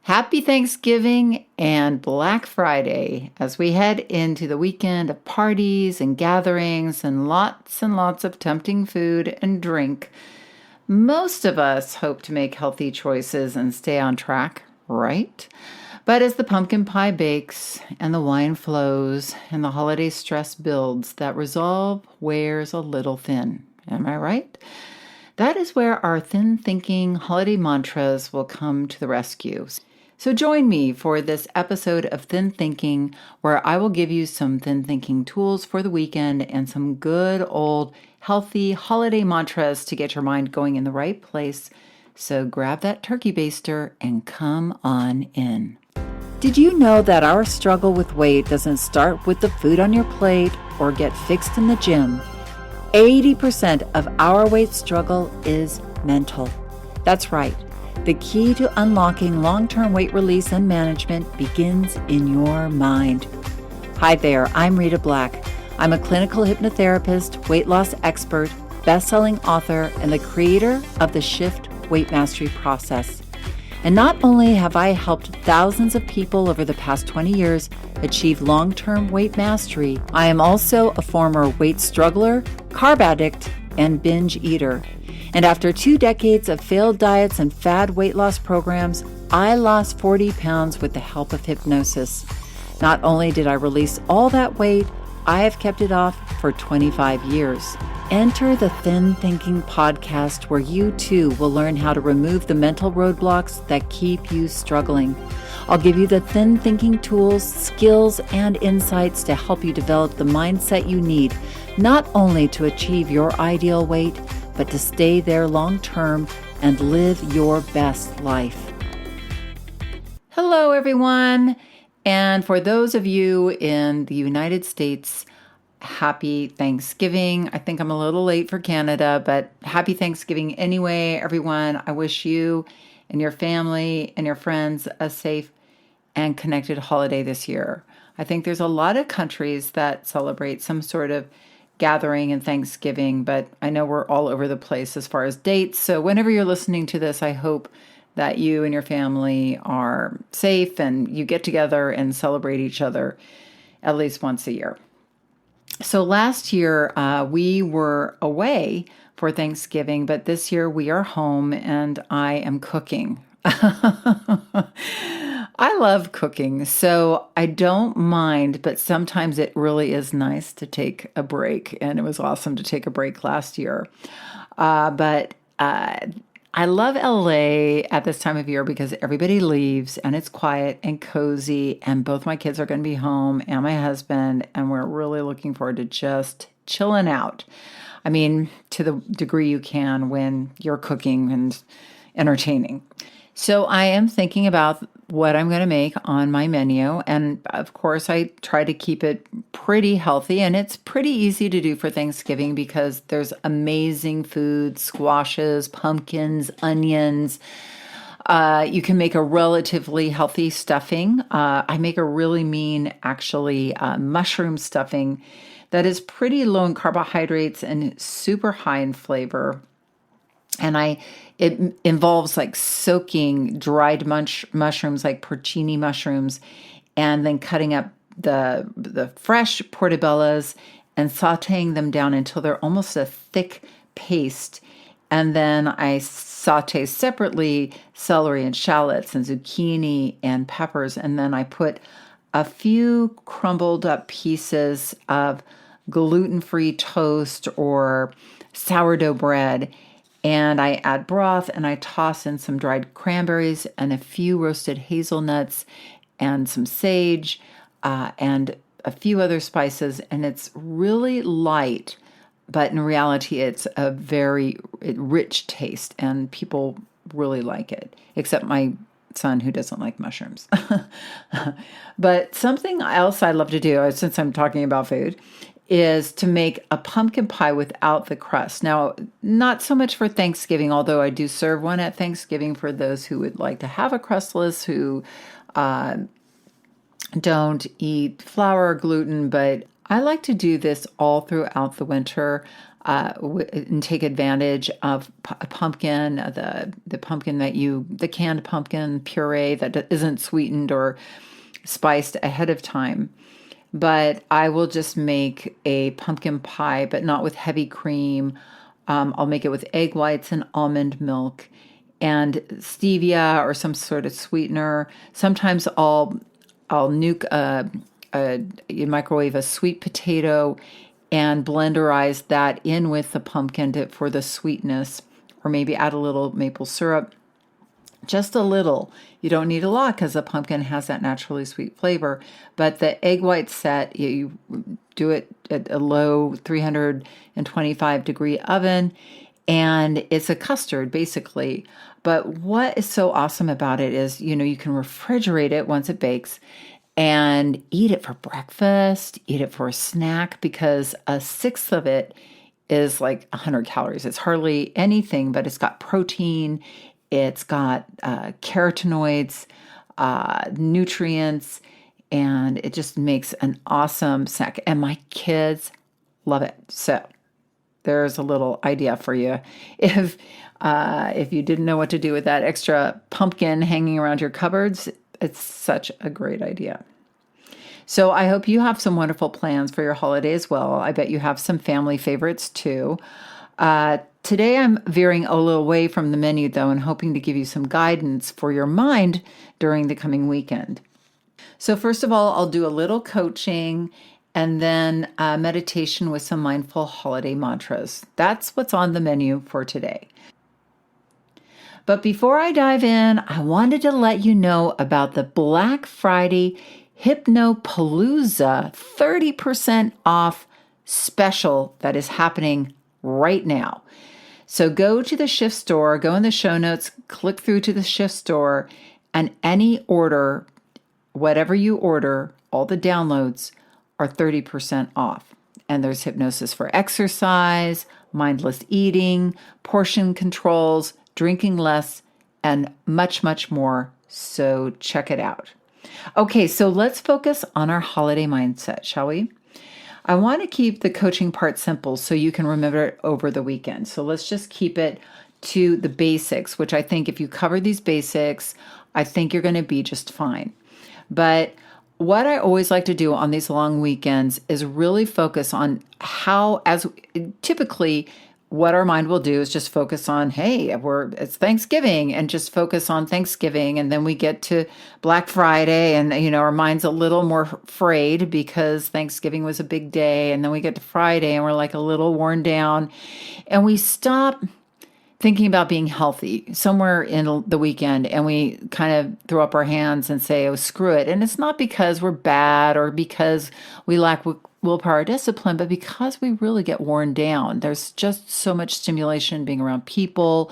Happy Thanksgiving and Black Friday as we head into the weekend of parties and gatherings and lots of tempting food and drink. Most of us hope to make healthy choices and stay on track, right? But as the pumpkin pie bakes and the wine flows and the holiday stress builds, that resolve wears a little thin. Am I right? That is where our thin thinking holiday mantras will come to the rescue. So join me for this episode of Thin Thinking, where I will give you some thin thinking tools for the weekend and some good old healthy holiday mantras to get your mind going in the right place. So grab that turkey baster and come on in. Did you know that our struggle with weight doesn't start with the food on your plate or get fixed in the gym? 80% of our weight struggle is mental. That's right. The key to unlocking long-term weight release and management begins in your mind. Hi there, I'm Rita Black. I'm a clinical hypnotherapist, weight loss expert, best-selling author, and the creator of the Shift Weight Mastery process. And not only have I helped thousands of people over the past 20 years achieve long-term weight mastery, I am also a former weight struggler, carb addict, and binge eater. And after 2 decades of failed diets and fad weight loss programs, I lost 40 pounds with the help of hypnosis. Not only did I release all that weight, I have kept it off for 25 years. Enter the Thin Thinking podcast, where you too will learn how to remove the mental roadblocks that keep you struggling. I'll give you the thin thinking tools, skills, and insights to help you develop the mindset you need, not only to achieve your ideal weight, but to stay there long term and live your best life. Hello, everyone. And for those of you in the United States, happy Thanksgiving. I think I'm a little late for Canada, but happy Thanksgiving anyway, everyone. I wish you and your family and your friends a safe and connected holiday this year. I think there's a lot of countries that celebrate some sort of gathering and Thanksgiving, but I know we're all over the place as far as dates. So whenever you're listening to this, I hope that you and your family are safe and you get together and celebrate each other at least once a year. So last year, we were away for Thanksgiving, but this year we are home and I am cooking. I love cooking, so I don't mind, but sometimes it really is nice to take a break, and it was awesome to take a break last year. But I love LA at this time of year because everybody leaves and it's quiet and cozy, and both my kids are going to be home and my husband, and we're really looking forward to just chilling out. I mean, to the degree you can when you're cooking and entertaining. So I am thinking about what I'm going to make on my menu. And of course, I try to keep it pretty healthy. And it's pretty easy to do for Thanksgiving because there's amazing food, squashes, pumpkins, onions. You can make a relatively healthy stuffing. I make a really mean, actually, mushroom stuffing that is pretty low in carbohydrates and super high in flavor. And it involves like soaking dried mushrooms, like porcini mushrooms, and then cutting up the fresh portobellos and sauteing them down until they're almost a thick paste. And then I saute separately celery and shallots and zucchini and peppers. And then I put a few crumbled up pieces of gluten-free toast or sourdough bread. And I add broth and I toss in some dried cranberries and a few roasted hazelnuts and some sage and a few other spices. And it's really light, but in reality, it's a very rich taste and people really like it, except my son who doesn't like mushrooms. But something else I love to do, since I'm talking about food, is to make a pumpkin pie without the crust. Now, not so much for Thanksgiving, although I do serve one at Thanksgiving for those who would like to have a crustless, who don't eat flour or gluten, but I like to do this all throughout the winter. and take advantage of pumpkin, the pumpkin the canned pumpkin puree that isn't sweetened or spiced ahead of time. But I will just make a pumpkin pie, but not with heavy cream. I'll make it with egg whites and almond milk and stevia or some sort of sweetener. Sometimes I'll nuke microwave a sweet potato and blenderize that in with the pumpkin for the sweetness, or maybe add a little maple syrup. Just a little. You don't need a lot because the pumpkin has that naturally sweet flavor. But the egg white set, you do it at a low 325 degree oven, and it's a custard basically. But what is so awesome about it is, you can refrigerate it once it bakes and eat it for breakfast, eat it for a snack, because a sixth of it is like 100 calories. It's hardly anything, but it's got protein, it's got carotenoids, nutrients, and it just makes an awesome snack. And my kids love it. So there's a little idea for you. If you didn't know what to do with that extra pumpkin hanging around your cupboards, it's such a great idea. So I hope you have some wonderful plans for your holiday as well. I bet you have some family favorites too. Today I'm veering a little away from the menu though, and hoping to give you some guidance for your mind during the coming weekend. So first of all, I'll do a little coaching and then meditation with some mindful holiday mantras. That's what's on the menu for today. But before I dive in, I wanted to let you know about the Black Friday Hypnopalooza 30% off special that is happening right now. So go to the Shift store, go in the show notes, click through to the Shift store, and any order, whatever you order, all the downloads are 30% off. And there's hypnosis for exercise, mindless eating, portion controls, drinking less, and much, much more. So check it out. Okay, so let's focus on our holiday mindset, shall we? I want to keep the coaching part simple so you can remember it over the weekend. So let's just keep it to the basics, which I think if you cover these basics, I think you're going to be just fine. But what I always like to do on these long weekends is really focus on typically what our mind will do is just focus on, hey, it's Thanksgiving, and just focus on Thanksgiving. And then we get to Black Friday and, our mind's a little more frayed because Thanksgiving was a big day. And then we get to Friday and we're like a little worn down, and we stop thinking about being healthy somewhere in the weekend, and we kind of throw up our hands and say, oh, screw it. And it's not because we're bad or because we lack willpower or discipline, but because we really get worn down. There's just so much stimulation being around people.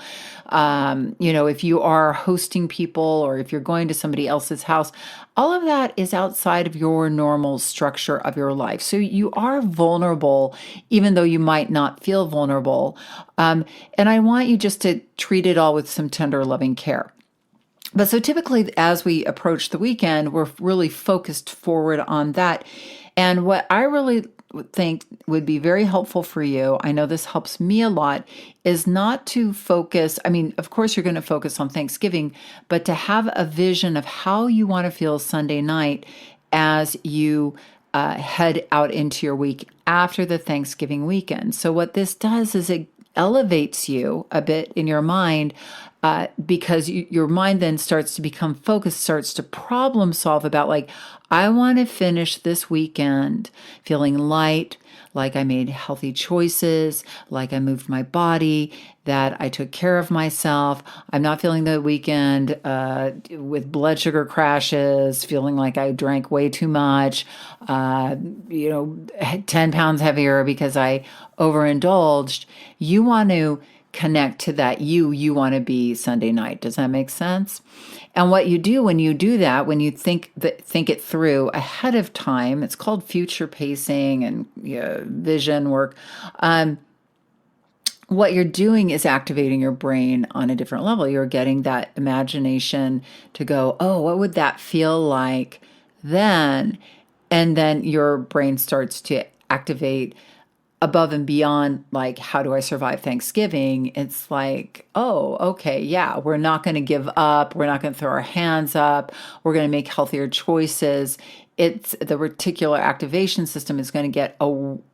If you are hosting people or if you're going to somebody else's house, all of that is outside of your normal structure of your life. So you are vulnerable, even though you might not feel vulnerable. And I want you just to treat it all with some tender, loving care. But so typically as we approach the weekend, we're really focused forward on that. And what I really think would be very helpful for you, I know this helps me a lot, is not to focus. I mean, of course, you're going to focus on Thanksgiving, but to have a vision of how you want to feel Sunday night as you head out into your week after the Thanksgiving weekend. So what this does is it elevates you a bit in your mind, because your mind then starts to become focused, starts to problem solve about like, I want to finish this weekend feeling light, like I made healthy choices, like I moved my body, that I took care of myself. I'm not feeling the weekend with blood sugar crashes, feeling like I drank way too much, 10 pounds heavier because I overindulged. You want to connect to that you want to be Sunday night. Does that make sense? And what you do when you do that, when you think it through ahead of time, it's called future pacing and vision work. What you're doing is activating your brain on a different level. You're getting that imagination to go, oh, what would that feel like then? And then your brain starts to activate above and beyond, like, how do I survive Thanksgiving? It's like, oh, okay, yeah, we're not going to give up. We're not going to throw our hands up. We're going to make healthier choices. It's the reticular activation system is going to get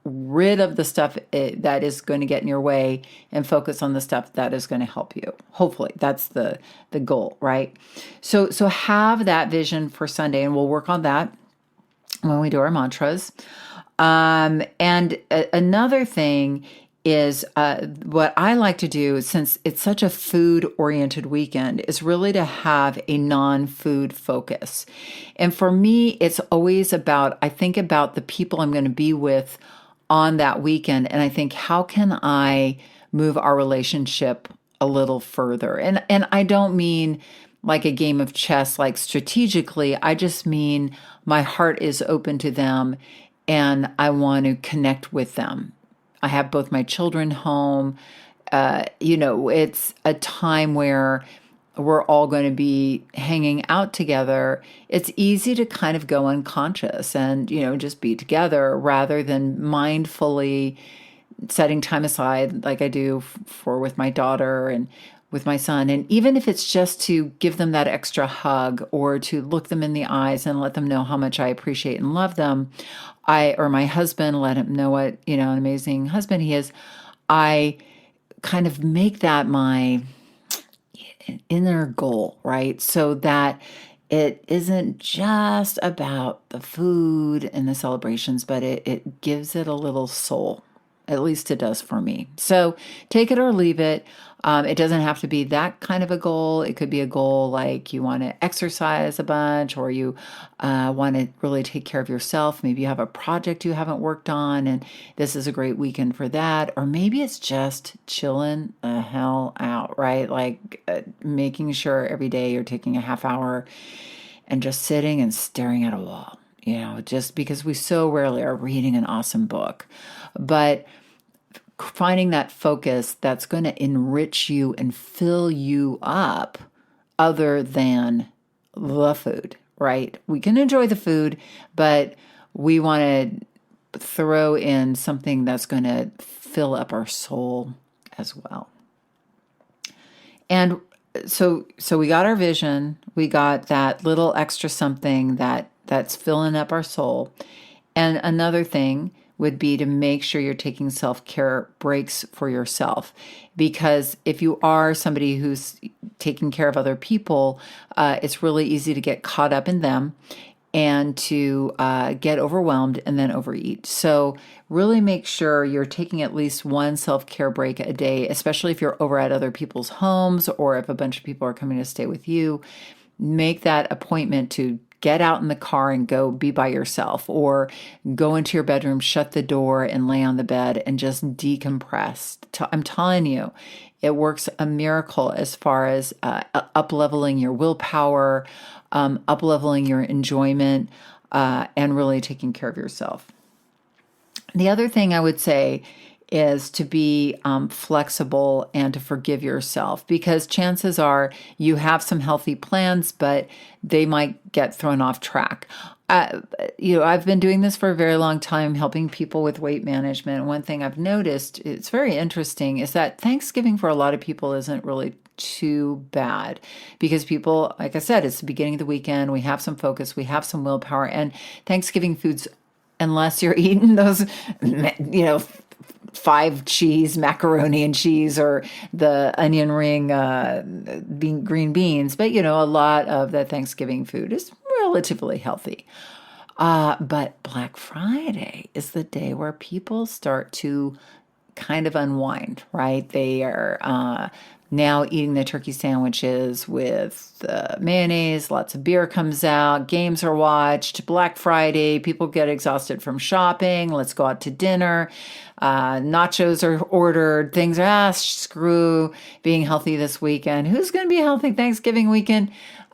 rid of the stuff that is going to get in your way and focus on the stuff that is going to help you. Hopefully, that's the goal, right? So have that vision for Sunday, and we'll work on that when we do our mantras. And another thing is what I like to do, since it's such a food-oriented weekend, is really to have a non-food focus. And for me, it's always about, I think about the people I'm going to be with on that weekend, and I think, how can I move our relationship a little further? And I don't mean like a game of chess, like strategically. I just mean my heart is open to them and I want to connect with them. I have both my children home. It's a time where we're all going to be hanging out together. It's easy to kind of go unconscious and, just be together rather than mindfully setting time aside like I do with my daughter and with my son. And even if it's just to give them that extra hug or to look them in the eyes and let them know how much I appreciate and love them, or my husband, let him know what, an amazing husband he is. I kind of make that my inner goal, right? So that it isn't just about the food and the celebrations, but it gives it a little soul. At least it does for me. So take it or leave it. It doesn't have to be that kind of a goal. It could be a goal like you want to exercise a bunch, or you want to really take care of yourself. Maybe you have a project you haven't worked on, and this is a great weekend for that. Or maybe it's just chilling the hell out, right? Like making sure every day you're taking a half hour and just sitting and staring at a wall, just because we so rarely are reading an awesome book. But finding that focus that's going to enrich you and fill you up other than the food, right? We can enjoy the food, but we want to throw in something that's going to fill up our soul as well. And so we got our vision, we got that little extra something that's filling up our soul. And another thing would be to make sure you're taking self-care breaks for yourself. Because if you are somebody who's taking care of other people, it's really easy to get caught up in them and to get overwhelmed and then overeat. So really make sure you're taking at least one self-care break a day, especially if you're over at other people's homes or if a bunch of people are coming to stay with you. Make that appointment to get out in the car and go be by yourself, or go into your bedroom, shut the door, and lay on the bed and just decompress. I'm telling you, it works a miracle as far as up-leveling your willpower, up-leveling your enjoyment, and really taking care of yourself. The other thing I would say is to be flexible and to forgive yourself, because chances are you have some healthy plans, but they might get thrown off track. I've been doing this for a very long time, helping people with weight management. One thing I've noticed, it's very interesting, is that Thanksgiving for a lot of people isn't really too bad, because people, like I said, it's the beginning of the weekend. We have some focus, we have some willpower, and Thanksgiving foods, unless you're eating those, 5 cheese, macaroni and cheese, or the onion ring green beans. But, a lot of the Thanksgiving food is relatively healthy. But Black Friday is the day where people start to kind of unwind, right? They are now eating the turkey sandwiches with mayonnaise, lots of beer comes out, games are watched. Black Friday, people get exhausted from shopping, let's go out to dinner, nachos are ordered, things are, screw being healthy this weekend. Who's going to be healthy Thanksgiving weekend?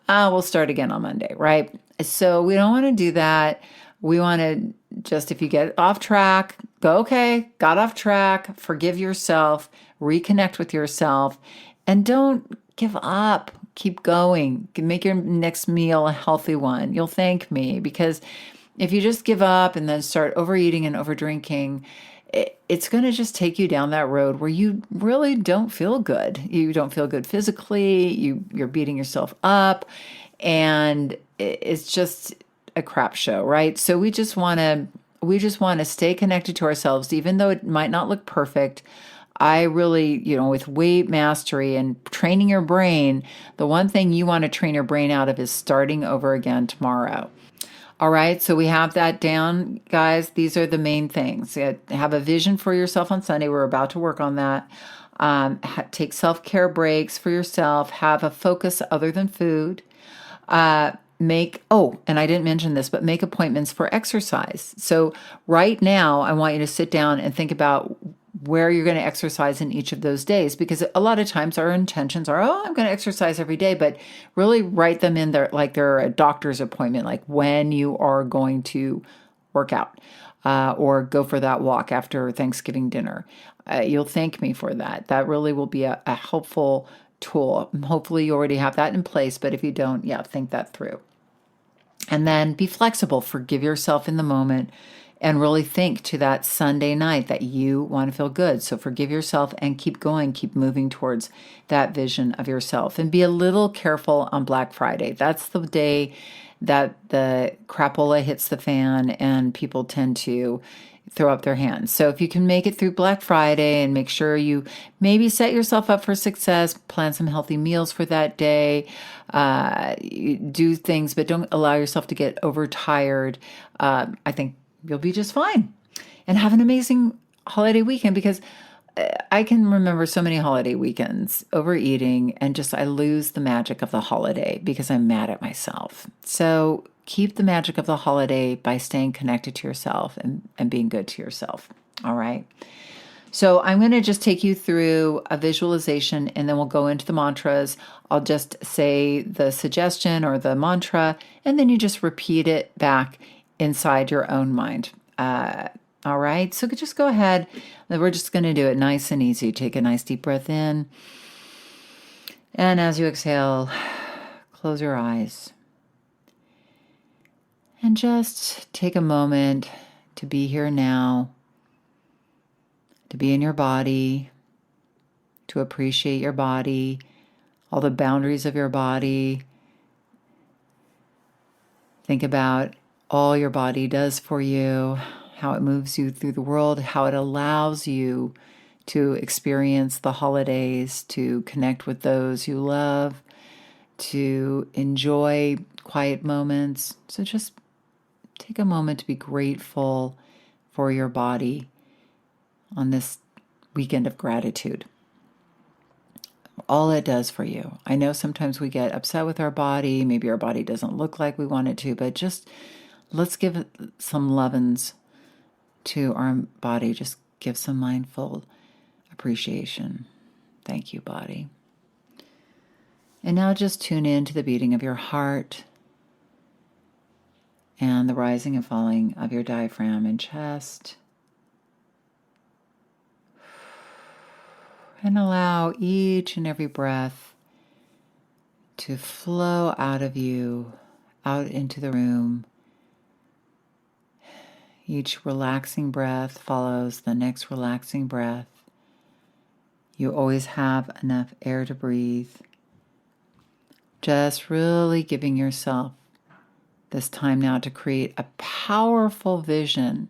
We'll start again on Monday, right? So we don't want to do that. We want to just, if you get off track, go, okay, got off track, forgive yourself, reconnect with yourself, and don't give up. Keep going. Make your next meal a healthy one. You'll thank me, because if you just give up and then start overeating and overdrinking, it's going to just take you down that road where you really don't feel good. You don't feel good physically. You're beating yourself up, and it's just a crap show, right? So we just want to stay connected to ourselves, even though it might not look perfect. I really, with weight mastery and training your brain, the one thing you want to train your brain out of is starting over again tomorrow. All right, so we have that down, guys. These are the main things. Have a vision for yourself on Sunday. We're about to work on that. Take self-care breaks for yourself. Have a focus other than food. And I didn't mention this, but make appointments for exercise. So right now, I want you to sit down and think about where you're going to exercise in each of those days, because a lot of times our intentions are, I'm going to exercise every day, but really write them in there like they're a doctor's appointment, like when you are going to work out or go for that walk after Thanksgiving dinner. You'll thank me for that. That really will be a helpful tool. Hopefully you already have that in place, but if you don't, think that through. And then be flexible, forgive yourself in the moment, and really think to that Sunday night that you want to feel good. So forgive yourself and keep going, keep moving towards that vision of yourself. And be a little careful on Black Friday. That's the day that the crapola hits the fan and people tend to throw up their hands. So if you can make it through Black Friday and make sure you maybe set yourself up for success, plan some healthy meals for that day, do things, but don't allow yourself to get overtired. I think you'll be just fine. And have an amazing holiday weekend, because I can remember so many holiday weekends overeating and just I lose the magic of the holiday because I'm mad at myself. So keep the magic of the holiday by staying connected to yourself and being good to yourself. All right. So I'm going to just take you through a visualization and then we'll go into the mantras. I'll just say the suggestion or the mantra, and then you just repeat it back inside your own mind. All right. So just go ahead. We're just going to do it nice and easy. Take a nice deep breath in. And as you exhale, close your eyes. And just take a moment to be here now, to be in your body, to appreciate your body, all the boundaries of your body. Think about all your body does for you, how it moves you through the world, how it allows you to experience the holidays, to connect with those you love, to enjoy quiet moments. So just take a moment to be grateful for your body on this weekend of gratitude. All it does for you. I know sometimes we get upset with our body. Maybe our body doesn't look like we want it to, but just let's give it some lovin's to our body. Just give some mindful appreciation. Thank you, body. And now just tune in to the beating of your heart and the rising and falling of your diaphragm and chest. And allow each and every breath to flow out of you, out into the room. Each relaxing breath follows the next relaxing breath. You always have enough air to breathe. Just really giving yourself this time now to create a powerful vision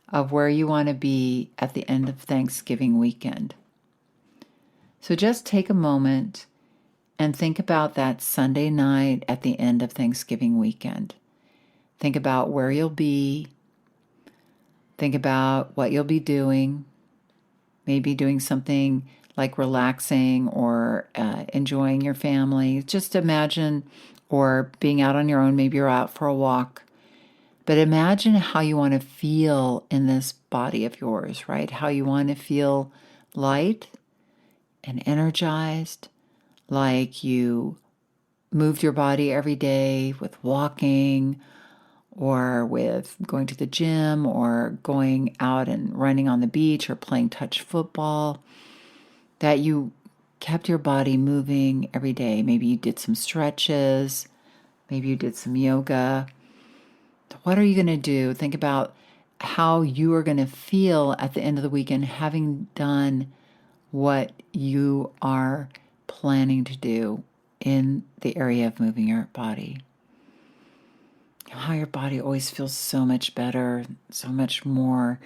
of where you want to be at the end of Thanksgiving weekend. So just take a moment and think about that Sunday night at the end of Thanksgiving weekend. Think about where you'll be. Think about what you'll be doing. Maybe doing something like relaxing or enjoying your family. Just imagine, or being out on your own. Maybe you're out for a walk. But imagine how you want to feel in this body of yours, right? How you want to feel light and energized, like you moved your body every day with walking or with going to the gym or going out and running on the beach or playing touch football, that you kept your body moving every day. Maybe you did some stretches, maybe you did some yoga. What are you going to do? Think about how you are going to feel at the end of the weekend having done what you are planning to do in the area of moving your body. How your body always feels so much better, so much more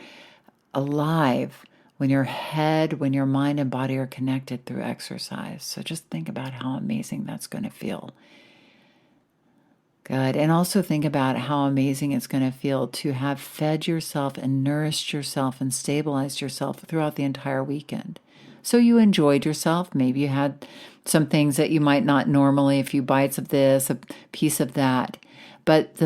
alive when your head, when your mind and body are connected through exercise. So just think about how amazing that's going to feel. Good. And also think about how amazing it's going to feel to have fed yourself and nourished yourself and stabilized yourself throughout the entire weekend. So you enjoyed yourself. Maybe you had some things that you might not normally, a few bites of this, a piece of that. But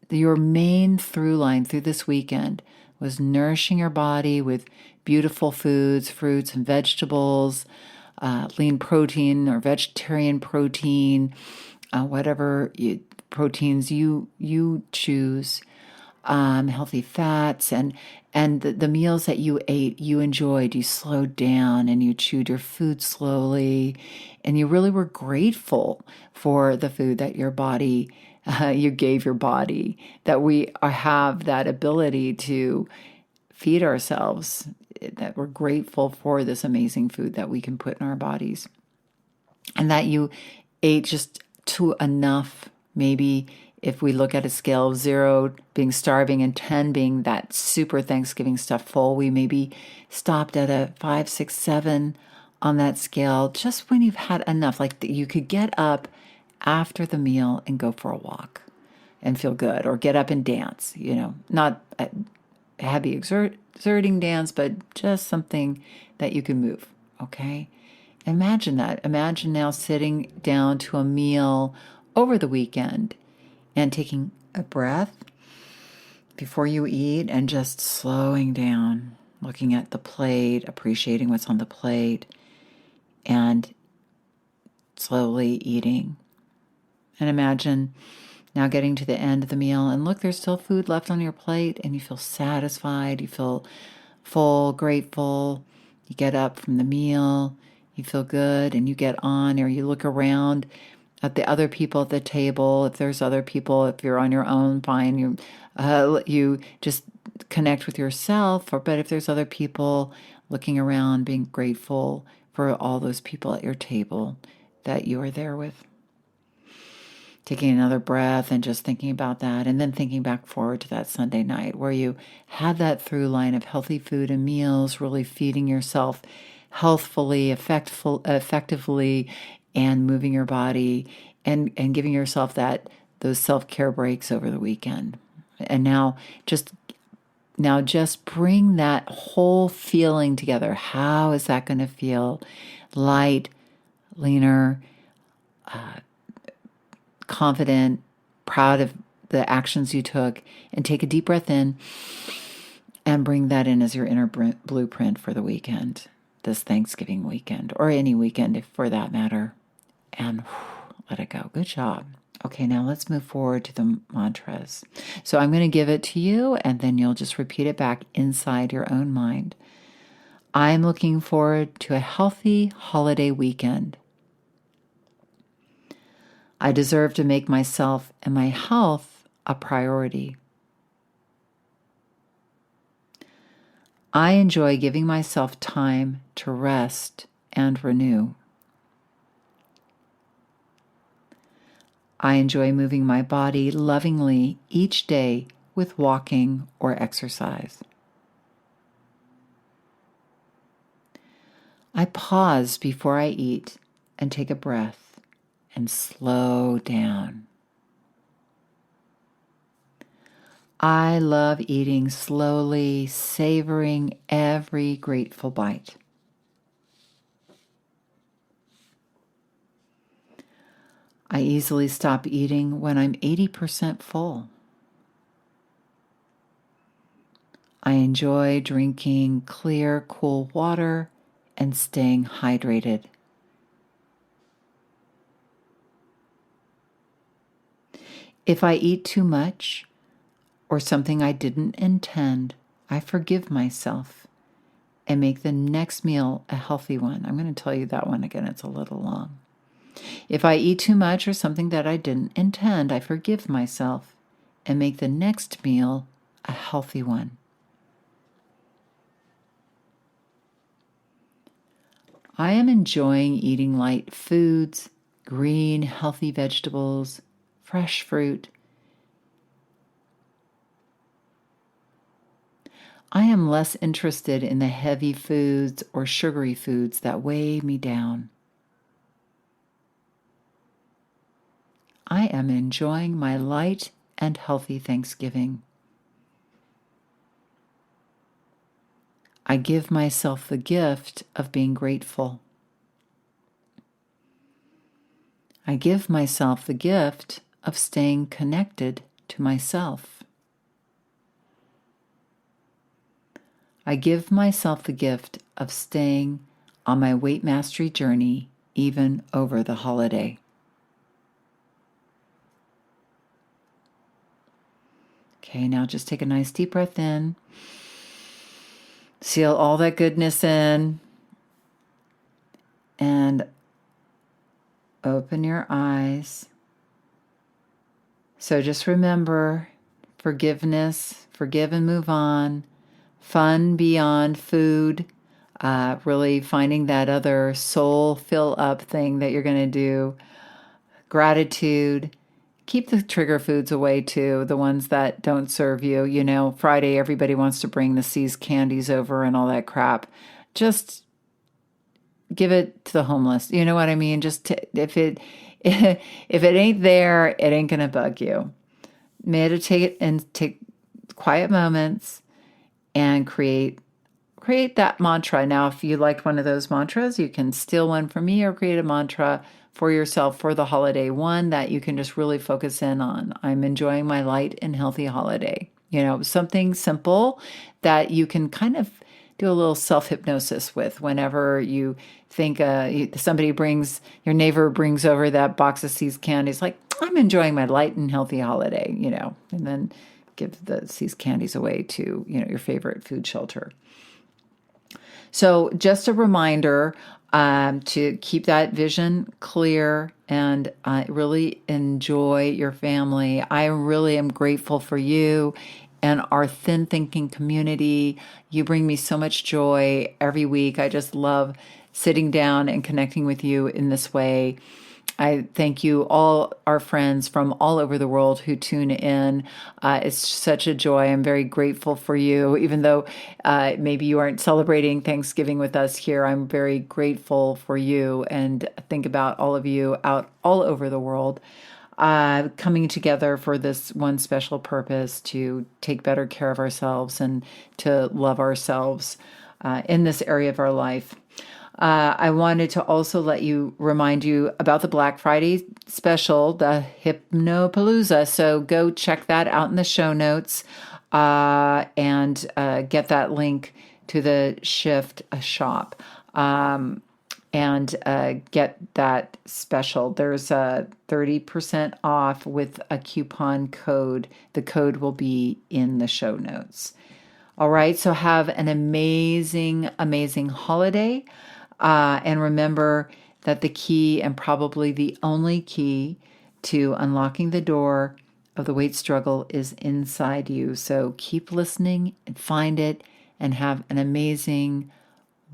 your main through line through this weekend was nourishing your body with beautiful foods, fruits and vegetables, lean protein or vegetarian protein, whatever proteins you choose, healthy fats, and the meals that you ate, you enjoyed, you slowed down and you chewed your food slowly, and you really were grateful for the food that your body, you gave your body, that we have that ability to feed ourselves, that we're grateful for this amazing food that we can put in our bodies, and that you ate just to enough. Maybe if we look at a scale of 0 being starving and 10 being that super Thanksgiving stuff full, we maybe stopped at a 5, 6, 7 on that scale, just when you've had enough. Like you could get up after the meal and go for a walk and feel good, or get up and dance, not a heavy exerting dance, but just something that you can move. Okay. Imagine that. Imagine now sitting down to a meal over the weekend and taking a breath before you eat and just slowing down, looking at the plate, appreciating what's on the plate, and slowly eating. And imagine now getting to the end of the meal and look, there's still food left on your plate and you feel satisfied, you feel full, grateful. You get up from the meal, you feel good, and you get on, or you look around at the other people at the table. If there's other people, if you're on your own, fine. You just connect with yourself. But if there's other people, looking around, being grateful for all those people at your table that you are there with. Taking another breath and just thinking about that, and then thinking back forward to that Sunday night where you had that through line of healthy food and meals, really feeding yourself healthfully, effectively, and moving your body and giving yourself those self-care breaks over the weekend. And now just bring that whole feeling together. How is that going to feel? Light, leaner, confident, proud of the actions you took, and take a deep breath in and bring that in as your inner blueprint for the weekend, this Thanksgiving weekend, or any weekend for that matter, and let it go. Good job. Okay, now let's move forward to the mantras. So I'm going to give it to you, and then you'll just repeat it back inside your own mind. I'm looking forward to a healthy holiday weekend. I deserve to make myself and my health a priority. I enjoy giving myself time to rest and renew. I enjoy moving my body lovingly each day with walking or exercise. I pause before I eat and take a breath and slow down. I love eating slowly, savoring every grateful bite. I easily stop eating when I'm 80% full. I enjoy drinking clear, cool water and staying hydrated. If I eat too much or something I didn't intend, I forgive myself and make the next meal a healthy one. I'm going to tell you that one again. It's a little long. If I eat too much or something that I didn't intend, I forgive myself and make the next meal a healthy one. I am enjoying eating light foods, green, healthy vegetables, fresh fruit. I am less interested in the heavy foods or sugary foods that weigh me down. I am enjoying my light and healthy Thanksgiving. I give myself the gift of being grateful. I give myself the gift of staying connected to myself. I give myself the gift of staying on my weight mastery journey even over the holiday. Okay, now just take a nice deep breath in. Seal all that goodness in. And open your eyes. So just remember forgiveness, forgive and move on. Fun beyond food, really finding that other soul fill up thing that you're going to do. Gratitude. Keep the trigger foods away too, the ones that don't serve you. You know, Friday, everybody wants to bring the See's candies over and all that crap. Just give it to the homeless. You know what I mean? Just if it ain't there, it ain't going to bug you. Meditate and take quiet moments and create that mantra. Now, if you liked one of those mantras, you can steal one from me or create a mantra for yourself for the holiday, one that you can just really focus in on. I'm enjoying my light and healthy holiday. You know, something simple that you can kind of do a little self-hypnosis with whenever you think your neighbor brings over that box of See's candies, like, I'm enjoying my light and healthy holiday, you know, and then give the See's candies away to, you know, your favorite food shelter. So just a reminder to keep that vision clear and really enjoy your family. I really am grateful for you and our Thin Thinking community. You bring me so much joy every week. I just love sitting down and connecting with you in this way. I thank you, all our friends from all over the world who tune in. It's such a joy. I'm very grateful for you. Even though maybe you aren't celebrating Thanksgiving with us here, I'm very grateful for you and think about all of you out all over the world coming together for this one special purpose to take better care of ourselves and to love ourselves in this area of our life. I wanted to also remind you about the Black Friday special, the Hypnopalooza. So go check that out in the show notes and get that link to the Shift shop and get that special. There's a 30% off with a coupon code. The code will be in the show notes. All right, so have an amazing, amazing holiday. And remember that the key, and probably the only key to unlocking the door of the weight struggle, is inside you. So keep listening and find it and have an amazing,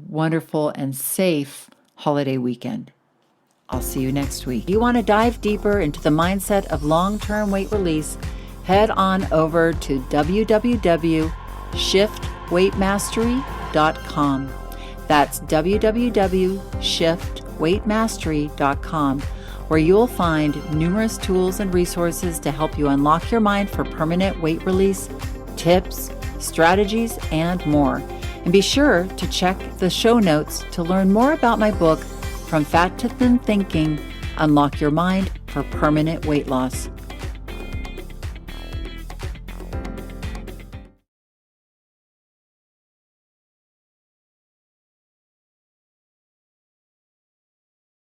wonderful, and safe holiday weekend. I'll see you next week. If you want to dive deeper into the mindset of long-term weight release, head on over to www.shiftweightmastery.com. That's www.shiftweightmastery.com, where you'll find numerous tools and resources to help you unlock your mind for permanent weight release, tips, strategies, and more. And be sure to check the show notes to learn more about my book, From Fat to Thin Thinking, Unlock Your Mind for Permanent Weight Loss.